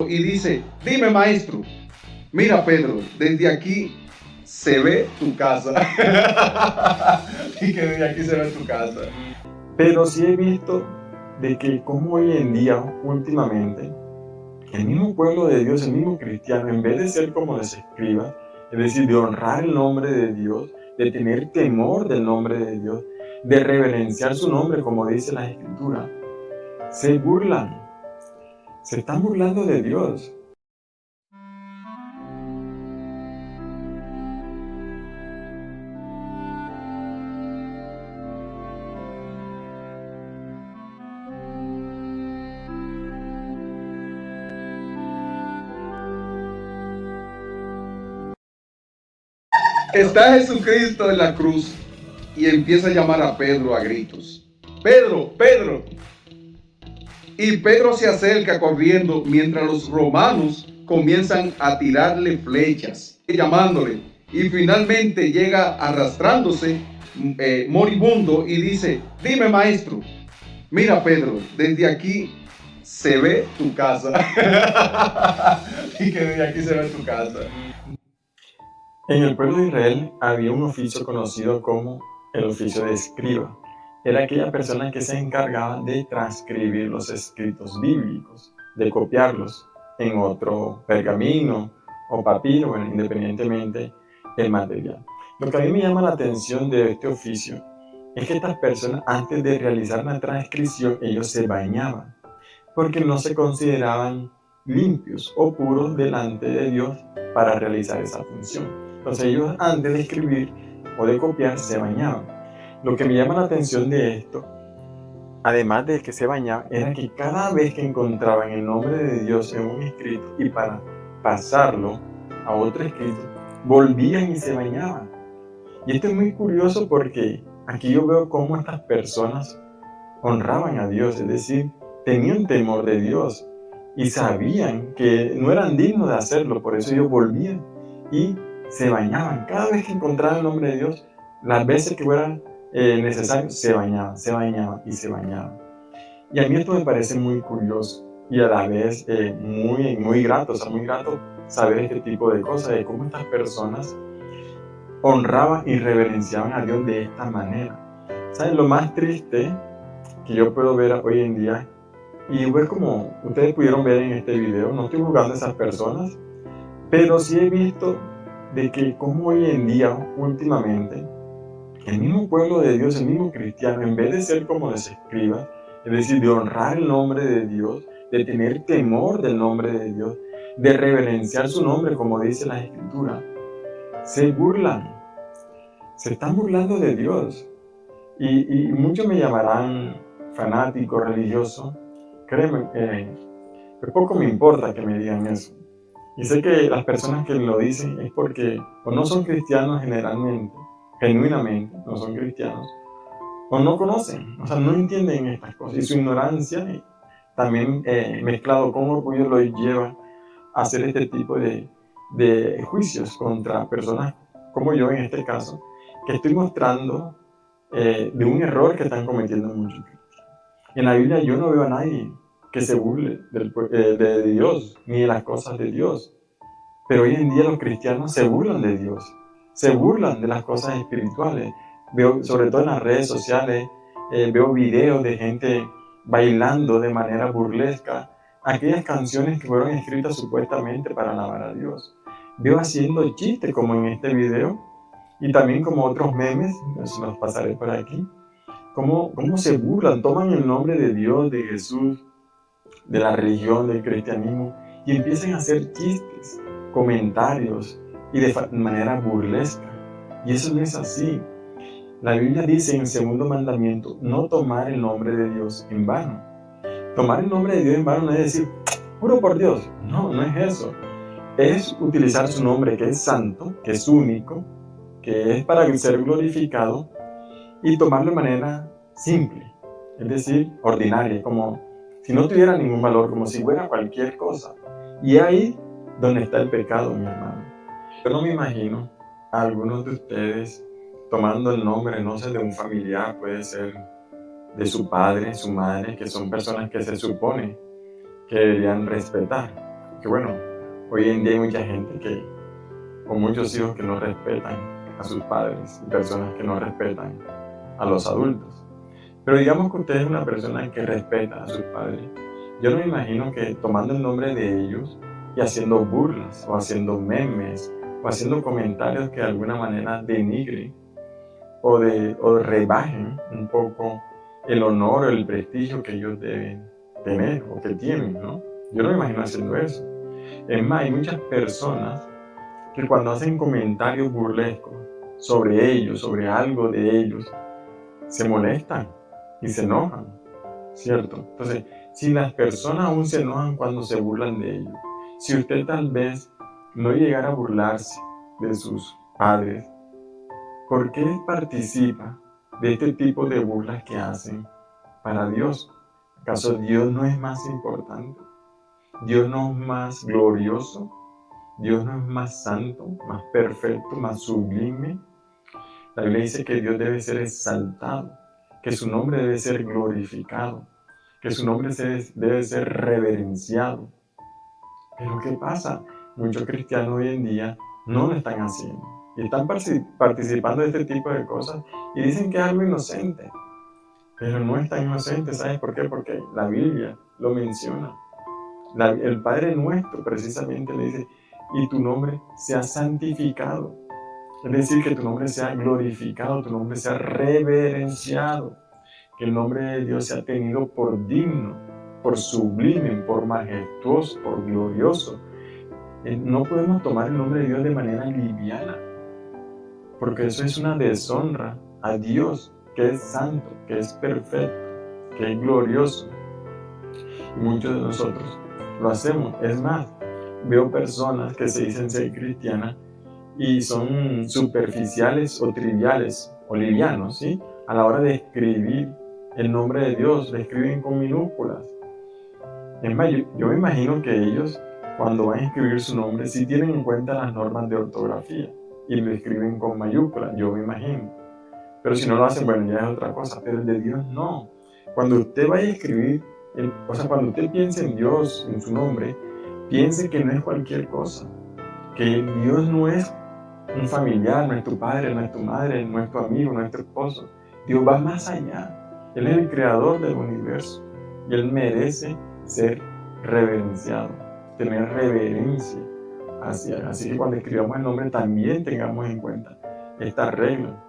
y dice, dime maestro, mira Pedro, desde aquí se ve tu casa. Y que desde aquí se ve tu casa. Pero sí he visto de que como hoy en día, últimamente, el mismo pueblo de Dios, el mismo cristiano, en vez de ser como los escribas, es decir, de honrar el nombre de Dios, de tener temor del nombre de Dios, de reverenciar su nombre, como dice la Escritura, se burlan, se están burlando de Dios. Está Jesucristo en la cruz y empieza a llamar a Pedro a gritos. Pedro, Pedro. Y Pedro se acerca corriendo mientras los romanos comienzan a tirarle flechas, llamándole. Y finalmente llega arrastrándose moribundo y dice, dime maestro, mira Pedro, desde aquí se ve tu casa. Y que desde aquí se ve tu casa. En el pueblo de Israel había un oficio conocido como el oficio de escriba. Era aquella persona que se encargaba de transcribir los escritos bíblicos, de copiarlos en otro pergamino o papiro, bueno, independientemente del material. Lo que a mí me llama la atención de este oficio es que estas personas, antes de realizar la transcripción, ellos se bañaban, porque no se consideraban limpios o puros delante de Dios para realizar esa función. Entonces ellos, antes de escribir o de copiar, se bañaban. Lo que me llama la atención de esto, además de que se bañaban, era que cada vez que encontraban el nombre de Dios en un escrito y para pasarlo a otro escrito, volvían y se bañaban. Y esto es muy curioso porque aquí yo veo cómo estas personas honraban a Dios, es decir, tenían temor de Dios y sabían que no eran dignos de hacerlo, por eso ellos volvían y se bañaban. Cada vez que encontraban el nombre de Dios, las veces que fueran necesario, se bañaban y se bañaban. Y a mí esto me parece muy curioso y a la vez muy grato, muy grato saber este tipo de cosas, de cómo estas personas honraban y reverenciaban a Dios de esta manera. ¿Saben? Lo más triste que yo puedo ver hoy en día, y pues como ustedes pudieron ver en este video, no estoy juzgando a esas personas, pero sí he visto de que como hoy en día, últimamente, el mismo pueblo de Dios, el mismo cristiano, en vez de ser como los escribas, es decir, de honrar el nombre de Dios, de tener temor del nombre de Dios, de reverenciar su nombre, como dice la Escritura, se burlan, se están burlando de Dios. Y muchos me llamarán fanático, religioso. Créeme, pues poco me importa que me digan eso. Y sé que las personas que lo dicen es porque o no son cristianos generalmente, genuinamente, no son cristianos, o no conocen, o sea, no entienden estas cosas. Y su ignorancia, también mezclado con orgullo, lo lleva a hacer este tipo de juicios contra personas como yo en este caso, que estoy mostrando de un error que están cometiendo muchos cristianos. En la Biblia yo no veo a nadie que se burle de Dios, ni de las cosas de Dios. Pero hoy en día los cristianos se burlan de Dios, se burlan de las cosas espirituales. Veo, sobre todo en las redes sociales, veo videos de gente bailando de manera burlesca aquellas canciones que fueron escritas supuestamente para alabar a Dios. Veo haciendo chistes como en este video y también como otros memes, los pasaré por aquí, cómo se burlan, toman el nombre de Dios, de Jesús, de la religión, del cristianismo y empiezan a hacer chistes, comentarios y de manera burlesca. Y eso no es así. La Biblia dice en el segundo mandamiento, no tomar el nombre de Dios en vano. Tomar el nombre de Dios en vano no es decir, juro por Dios. No, no es eso. Es utilizar su nombre que es santo, que es único, que es para ser glorificado y tomarlo de manera simple, es decir, ordinaria, como si no tuviera ningún valor, como si fuera cualquier cosa. Y ahí donde está el pecado, mi hermano. Yo no me imagino a algunos de ustedes tomando el nombre, no sé, de un familiar, puede ser de su padre, su madre, que son personas que se supone que deberían respetar. Que bueno, hoy en día hay mucha gente o muchos hijos que no respetan a sus padres y personas que no respetan a los adultos. Pero digamos que usted es una persona que respeta a sus padres. Yo no me imagino que tomando el nombre de ellos y haciendo burlas o haciendo memes o haciendo comentarios que de alguna manera denigren o rebajen un poco el honor o el prestigio que ellos deben tener o que tienen, ¿no? Yo no me imagino haciendo eso. Es más, hay muchas personas que cuando hacen comentarios burlescos sobre ellos, sobre algo de ellos, se molestan y se enojan, ¿cierto? Entonces, si las personas aún se enojan cuando se burlan de ellos, si usted tal vez no llegara a burlarse de sus padres, ¿por qué participa de este tipo de burlas que hacen para Dios? ¿Acaso Dios no es más importante? ¿Dios no es más glorioso? ¿Dios no es más santo, más perfecto, más sublime? La Biblia dice que Dios debe ser exaltado, que su nombre debe ser glorificado, que su nombre debe ser reverenciado. Pero ¿qué pasa? Muchos cristianos hoy en día no lo están haciendo y están participando de este tipo de cosas y dicen que es algo inocente, pero no es tan inocente. ¿Sabes por qué? Porque la Biblia lo menciona. El Padre nuestro precisamente le dice, y tu nombre sea santificado. Es decir, que tu nombre sea glorificado, tu nombre sea reverenciado, que el nombre de Dios sea tenido por digno, por sublime, por majestuoso, por glorioso. No podemos tomar el nombre de Dios de manera liviana, porque eso es una deshonra a Dios, que es santo, que es perfecto, que es glorioso. Y muchos de nosotros lo hacemos. Es más, veo personas que se dicen ser cristianas y son superficiales o triviales o livianos, ¿sí? A la hora de escribir el nombre de Dios, le escriben con minúsculas. Es más, yo me imagino que ellos, cuando van a escribir su nombre, sí tienen en cuenta las normas de ortografía y lo escriben con mayúsculas, yo me imagino. Pero si no lo hacen, bueno, ya es otra cosa, pero el de Dios no. Cuando usted vaya a escribir, cuando usted piense en Dios, en su nombre, piense que no es cualquier cosa, que Dios no es un familiar, no es tu padre, no es tu madre, no es tu amigo, no es tu esposo. Dios va más allá. Él es el creador del universo y Él merece ser reverenciado, tener reverencia hacia Él. Así que cuando escribamos el nombre también tengamos en cuenta esta regla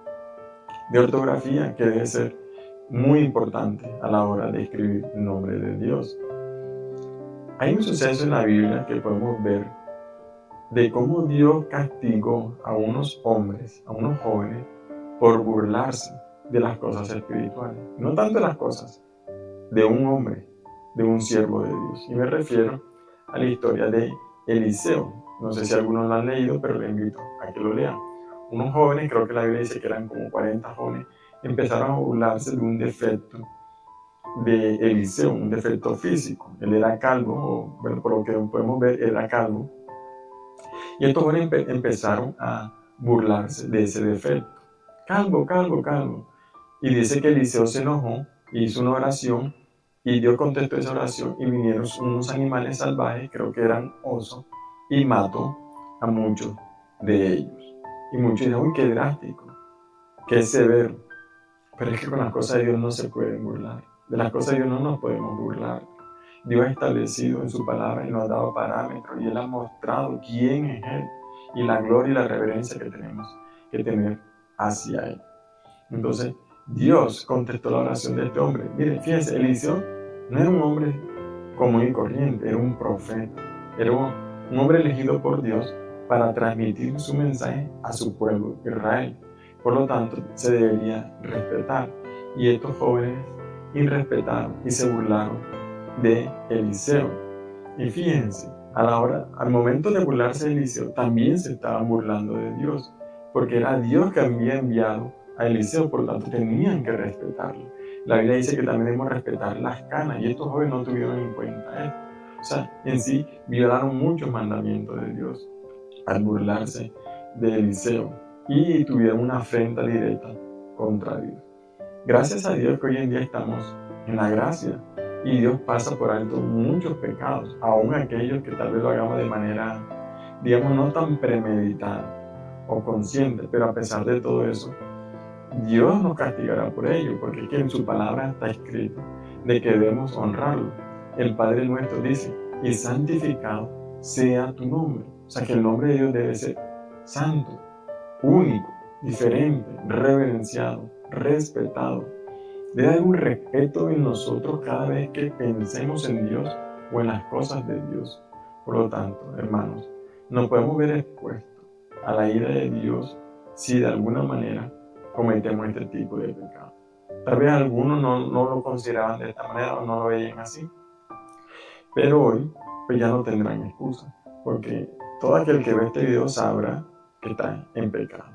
de ortografía que debe ser muy importante a la hora de escribir el nombre de Dios. Hay un suceso en la Biblia que podemos ver de cómo Dios castigó a unos hombres, a unos jóvenes, por burlarse de las cosas espirituales. No tanto de las cosas de un hombre, de un siervo de Dios. Y me refiero a la historia de Eliseo. No sé si algunos lo han leído, pero le invito a que lo lean. Unos jóvenes, creo que la Biblia dice que eran como 40 jóvenes, empezaron a burlarse de un defecto de Eliseo, un defecto físico. Él era calvo, o bueno, por lo que podemos ver, era calvo. Y estos jóvenes empezaron a burlarse de ese defecto. Calvo, calvo, calvo. Y dice que Eliseo se enojó, hizo una oración, y Dios contestó esa oración, y vinieron unos animales salvajes, creo que eran osos, y mató a muchos de ellos. Y muchos dijeron, uy, qué drástico, qué severo. Pero es que con las cosas de Dios no se pueden burlar. De las cosas de Dios no nos podemos burlar. Dios ha establecido en su palabra y nos ha dado parámetros y Él ha mostrado quién es Él y la gloria y la reverencia que tenemos que tener hacia Él. Entonces, Dios contestó la oración de este hombre. Miren, fíjense, Eliseo no era un hombre común y corriente, era un profeta, era un hombre elegido por Dios para transmitir su mensaje a su pueblo, Israel. Por lo tanto, se debería respetar. Y estos jóvenes irrespetaron y se burlaron de Eliseo. Y fíjense, al momento de burlarse de Eliseo, también se estaban burlando de Dios, porque era Dios que había enviado a Eliseo, por lo tanto tenían que respetarlo. La Biblia dice que también debemos respetar las canas, y estos jóvenes no tuvieron en cuenta esto. O sea, en sí violaron muchos mandamientos de Dios al burlarse de Eliseo y tuvieron una afrenta directa contra Dios. Gracias a Dios que hoy en día estamos en la gracia Y Dios pasa por alto muchos pecados, aun aquellos que tal vez lo hagamos de manera, digamos, no tan premeditada o consciente, pero a pesar de todo eso, Dios nos castigará por ello, porque es que en su palabra está escrito de que debemos honrarlo. El Padre nuestro dice, y santificado sea tu nombre. O sea que el nombre de Dios debe ser santo, único, diferente, reverenciado, respetado. Debe haber un respeto en nosotros cada vez que pensemos en Dios o en las cosas de Dios. Por lo tanto, hermanos, no podemos ver expuestos a la ira de Dios si de alguna manera cometemos este tipo de pecado. Tal vez algunos no lo consideraban de esta manera o no lo veían así, pero hoy pues ya no tendrán excusa, porque todo aquel que ve este video sabrá que está en pecado.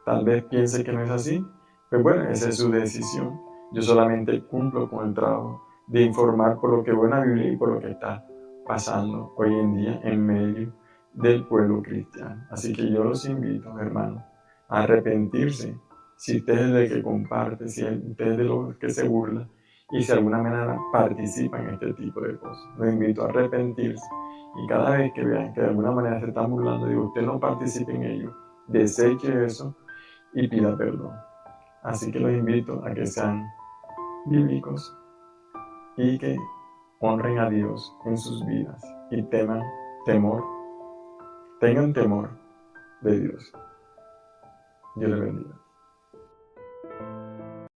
Tal vez piense que no es así, pues bueno, esa es su decisión. Yo solamente cumplo con el trabajo de informar por lo que veo en la Biblia y por lo que está pasando hoy en día en medio del pueblo cristiano. Así que yo los invito, hermanos, a arrepentirse. Si usted es el que comparte, si usted es de los que se burla y si de alguna manera participa en este tipo de cosas, los invito a arrepentirse. Y cada vez que vean que de alguna manera se están burlando, digo, usted no participe en ello, deseche eso y pida perdón. Así que los invito a que sean bíblicos y que honren a Dios en sus vidas y tengan temor de Dios. Dios les bendiga.